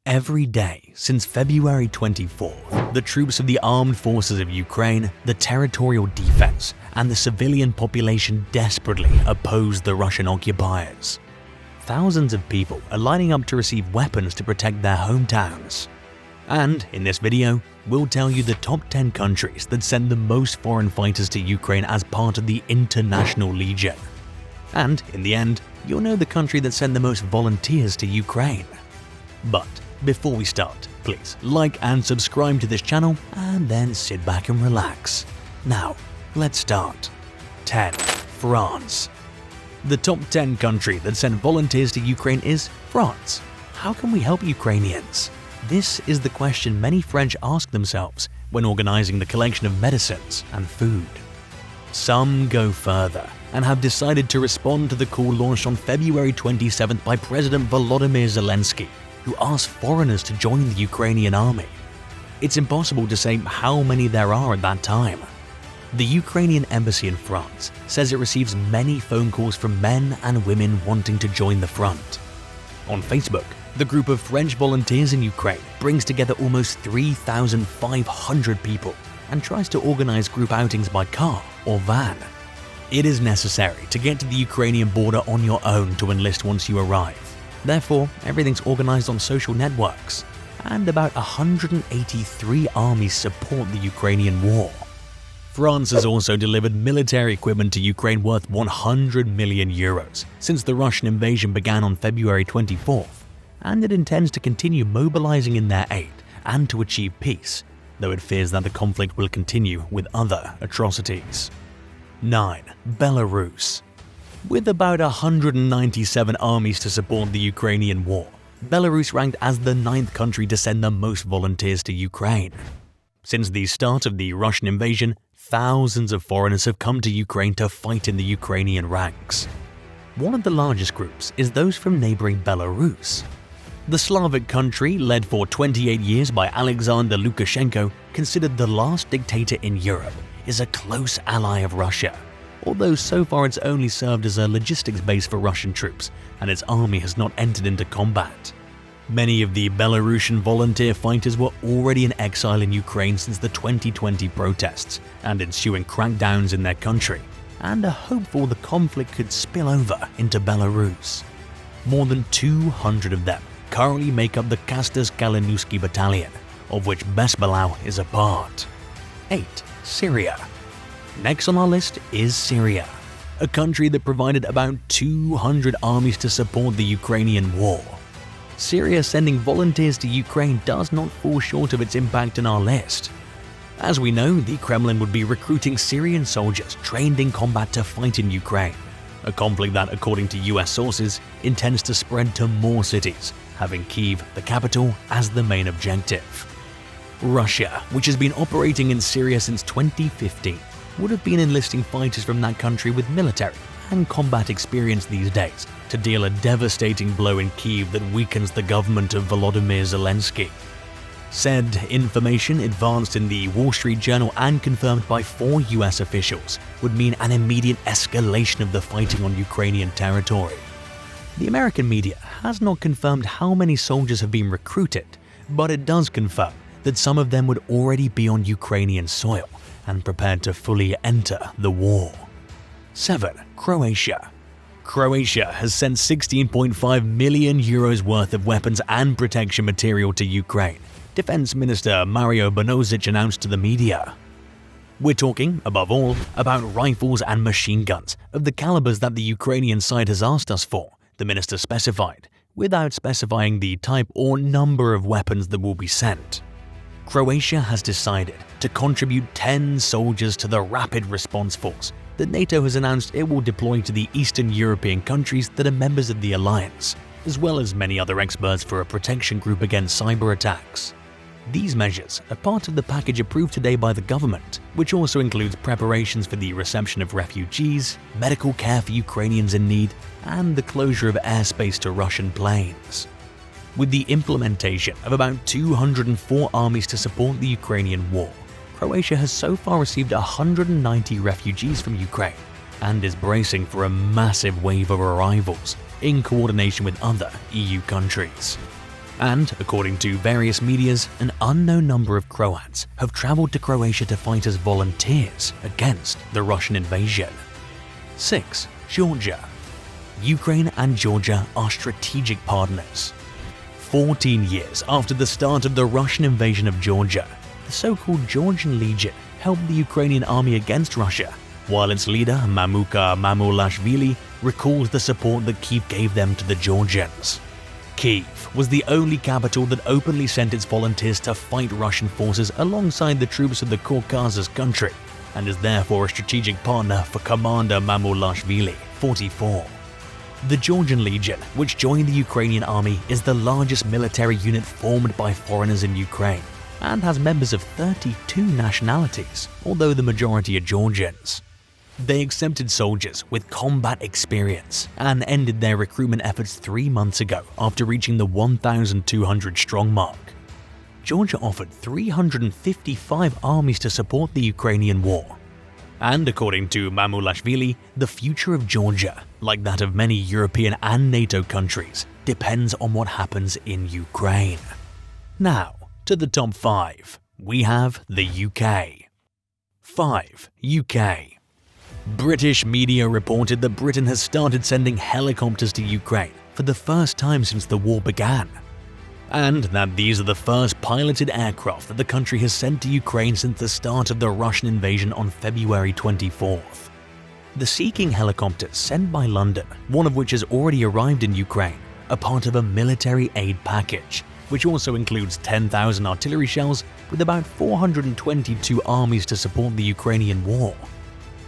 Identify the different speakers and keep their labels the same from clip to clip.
Speaker 1: Every day since February 24th, the troops of the armed forces of Ukraine, the territorial defense, and the civilian population desperately oppose the Russian occupiers. Thousands of people are lining up to receive weapons to protect their hometowns. And in this video, we'll tell you the top 10 countries that send the most foreign fighters to Ukraine as part of the International Legion. And in the end, you'll know the country that sent the most volunteers to Ukraine. But before we start, please like and subscribe to this channel and then sit back and relax. Now, let's start. 10. France. The top 10 country that sent volunteers to Ukraine is France. How can we help Ukrainians? This is the question many French ask themselves when organizing the collection of medicines and food. Some go further and have decided to respond to the call launched on February 27th by President Volodymyr Zelensky, who asked foreigners to join the Ukrainian army. It's impossible to say how many there are at that time. The Ukrainian embassy in France says it receives many phone calls from men and women wanting to join the front. On Facebook, the group of French volunteers in Ukraine brings together almost 3,500 people and tries to organize group outings by car or van. It is necessary to get to the Ukrainian border on your own to enlist once you arrive. Therefore, everything's organized on social networks, and about 183 armies support the Ukrainian war. France has also delivered military equipment to Ukraine worth 100 million euros since the Russian invasion began on February 24th, and it intends to continue mobilizing in their aid and to achieve peace, though it fears that the conflict will continue with other atrocities. 9. Belarus. With about 197 armies to support the Ukrainian war, Belarus ranked as the 9th country to send the most volunteers to Ukraine. Since the start of the Russian invasion, thousands of foreigners have come to Ukraine to fight in the Ukrainian ranks. One of the largest groups is those from neighboring Belarus. The Slavic country, led for 28 years by Alexander Lukashenko, considered the last dictator in Europe, is a close ally of Russia, although so far it's only served as a logistics base for Russian troops, and its army has not entered into combat. Many of the Belarusian volunteer fighters were already in exile in Ukraine since the 2020 protests and ensuing crackdowns in their country, and are hopeful the conflict could spill over into Belarus. More than 200 of them currently make up the Kastas Kalinowski battalion, of which Besbelau is a part. 8. Syria. Next on our list is Syria, a country that provided about 200 armies to support the Ukrainian war. Syria sending volunteers to Ukraine does not fall short of its impact on our list. As we know, the Kremlin would be recruiting Syrian soldiers trained in combat to fight in Ukraine, a conflict that, according to US sources, intends to spread to more cities, having Kyiv, the capital, as the main objective. Russia, which has been operating in Syria since 2015, would have been enlisting fighters from that country with military and combat experience these days to deal a devastating blow in Kyiv that weakens the government of Volodymyr Zelensky. Said information, advanced in the Wall Street Journal and confirmed by 4 US officials, would mean an immediate escalation of the fighting on Ukrainian territory. The American media has not confirmed how many soldiers have been recruited, but it does confirm that some of them would already be on Ukrainian soil and prepared to fully enter the war. 7. Croatia. Croatia has sent 16.5 million euros worth of weapons and protection material to Ukraine, Defense Minister Mario Banožić announced to the media. We're talking, above all, about rifles and machine guns of the calibers that the Ukrainian side has asked us for, the minister specified, without specifying the type or number of weapons that will be sent. Croatia has decided to contribute 10 soldiers to the Rapid Response Force that NATO has announced it will deploy to the Eastern European countries that are members of the alliance, as well as many other experts for a protection group against cyber attacks. These measures are part of the package approved today by the government, which also includes preparations for the reception of refugees, medical care for Ukrainians in need, and the closure of airspace to Russian planes. With the implementation of about 204 armies to support the Ukrainian war, Croatia has so far received 190 refugees from Ukraine and is bracing for a massive wave of arrivals in coordination with other EU countries. And, according to various medias, an unknown number of Croats have traveled to Croatia to fight as volunteers against the Russian invasion. 6. Georgia. Ukraine and Georgia are strategic partners. 14 years after the start of the Russian invasion of Georgia, the so-called Georgian Legion helped the Ukrainian army against Russia, while its leader, Mamuka Mamulashvili, recalled the support that Kyiv gave them to the Georgians. Kyiv was the only capital that openly sent its volunteers to fight Russian forces alongside the troops of the Caucasus country, and is therefore a strategic partner for Commander Mamulashvili, 44. The Georgian Legion, which joined the Ukrainian army, is the largest military unit formed by foreigners in Ukraine, and has members of 32 nationalities, although the majority are Georgians. They accepted soldiers with combat experience and ended their recruitment efforts 3 months ago after reaching the 1,200 strong mark. Georgia offered 355 armies to support the Ukrainian war. And according to Mamulashvili, the future of Georgia, like that of many European and NATO countries, depends on what happens in Ukraine. Now, to the top 5. We have the UK. 5. UK. British media reported that Britain has started sending helicopters to Ukraine for the first time since the war began, and that these are the first piloted aircraft that the country has sent to Ukraine since the start of the Russian invasion on February 24th. The Sea King helicopters sent by London, one of which has already arrived in Ukraine, are part of a military aid package, which also includes 10,000 artillery shells with about 422 armies to support the Ukrainian war.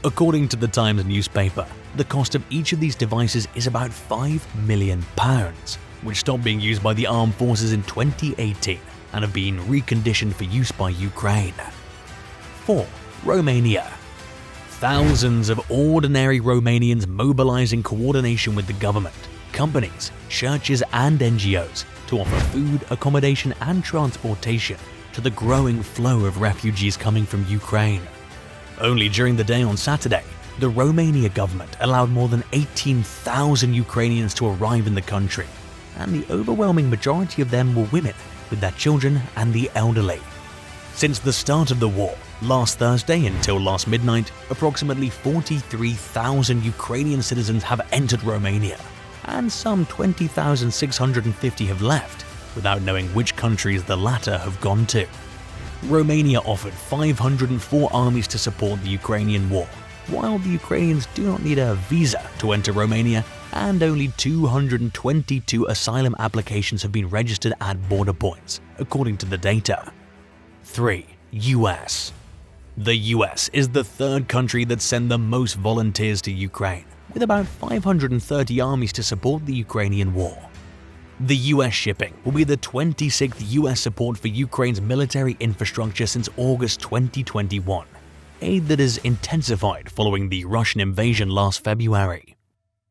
Speaker 1: According to the Times newspaper, the cost of each of these devices is about £5 million, which stopped being used by the armed forces in 2018 and have been reconditioned for use by Ukraine. 4. Romania. Thousands of ordinary Romanians mobilize in coordination with the government, companies, churches and NGOs to offer food, accommodation and transportation to the growing flow of refugees coming from Ukraine. Only during the day on Saturday, the Romania government allowed more than 18,000 Ukrainians to arrive in the country, and the overwhelming majority of them were women, with their children and the elderly. Since the start of the war, last Thursday until last midnight, approximately 43,000 Ukrainian citizens have entered Romania, and some 20,650 have left, without knowing which countries the latter have gone to. Romania offered 504 armies to support the Ukrainian war, while the Ukrainians do not need a visa to enter Romania, and only 222 asylum applications have been registered at border points, according to the data. 3. US. The US is the third country that sent the most volunteers to Ukraine, with about 530 armies to support the Ukrainian war. The US shipping will be the 26th US support for Ukraine's military infrastructure since August 2021, aid that is intensified following the Russian invasion last February.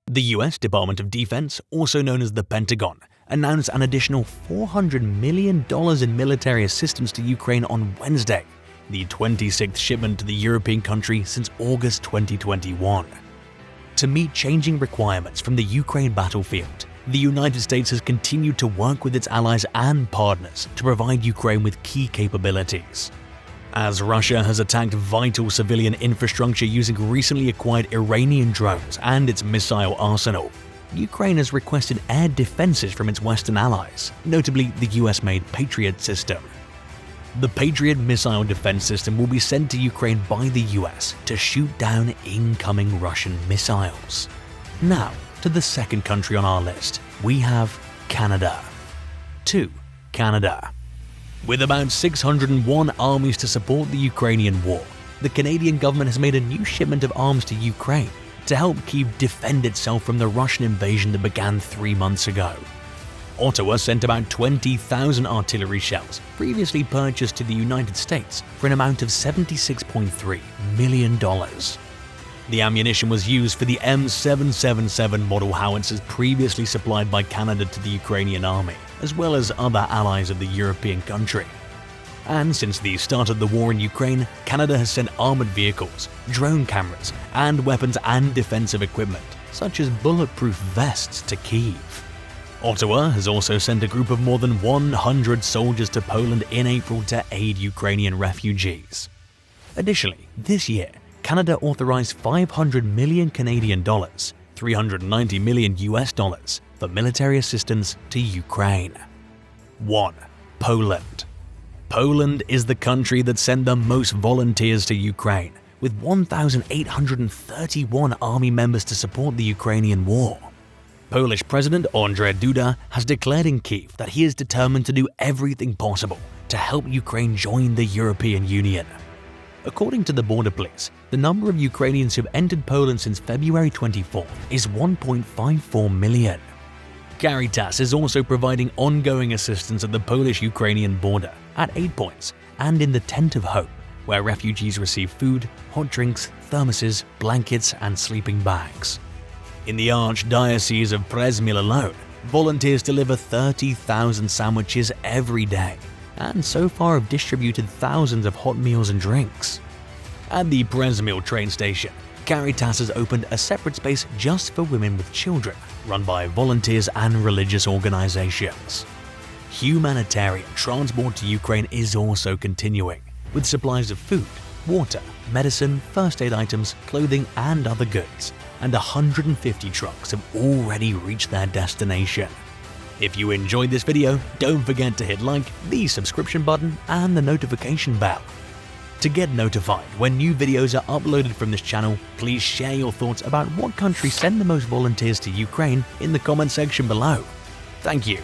Speaker 1: The US Department of Defense, also known as the Pentagon, announced an additional $400 million in military assistance to Ukraine on Wednesday, the 26th shipment to the European country since August 2021. To meet changing requirements from the Ukraine battlefield, the United States has continued to work with its allies and partners to provide Ukraine with key capabilities. As Russia has attacked vital civilian infrastructure using recently acquired Iranian drones and its missile arsenal, Ukraine has requested air defenses from its Western allies, notably the US-made Patriot system. The Patriot missile defense system will be sent to Ukraine by the US to shoot down incoming Russian missiles. Now, to the second country on our list, we have Canada. 2. Canada. With about 601 armies to support the Ukrainian war, the Canadian government has made a new shipment of arms to Ukraine to help Kyiv defend itself from the Russian invasion that began 3 months ago. Ottawa sent about 20,000 artillery shells, previously purchased to the United States for an amount of $76.3 million. The ammunition was used for the M777 model howitzers previously supplied by Canada to the Ukrainian army, as well as other allies of the European country. And since the start of the war in Ukraine, Canada has sent armored vehicles, drone cameras, and weapons and defensive equipment, such as bulletproof vests, to Kyiv. Ottawa has also sent a group of more than 100 soldiers to Poland in April to aid Ukrainian refugees. Additionally, this year, Canada authorized 500 million Canadian dollars, $390 million for military assistance to Ukraine. 1. Poland. Poland is the country that sent the most volunteers to Ukraine, with 1,831 army members to support the Ukrainian war. Polish President Andrzej Duda has declared in Kyiv that he is determined to do everything possible to help Ukraine join the European Union. According to the border police, the number of Ukrainians who have entered Poland since February 24 is 1.54 million. Caritas is also providing ongoing assistance at the Polish-Ukrainian border at 8 points and in the Tent of Hope, where refugees receive food, hot drinks, thermoses, blankets, and sleeping bags. In the Archdiocese of Przemyśl alone, volunteers deliver 30,000 sandwiches every day, and so far have distributed thousands of hot meals and drinks. At the Przemyśl train station, Caritas has opened a separate space just for women with children, run by volunteers and religious organizations. Humanitarian transport to Ukraine is also continuing, with supplies of food, water, medicine, first aid items, clothing, and other goods, and 150 trucks have already reached their destination. If you enjoyed this video, don't forget to hit like, the subscription button, and the notification bell. To get notified when new videos are uploaded from this channel, please share your thoughts about what country sent the most volunteers to Ukraine in the comment section below. Thank you.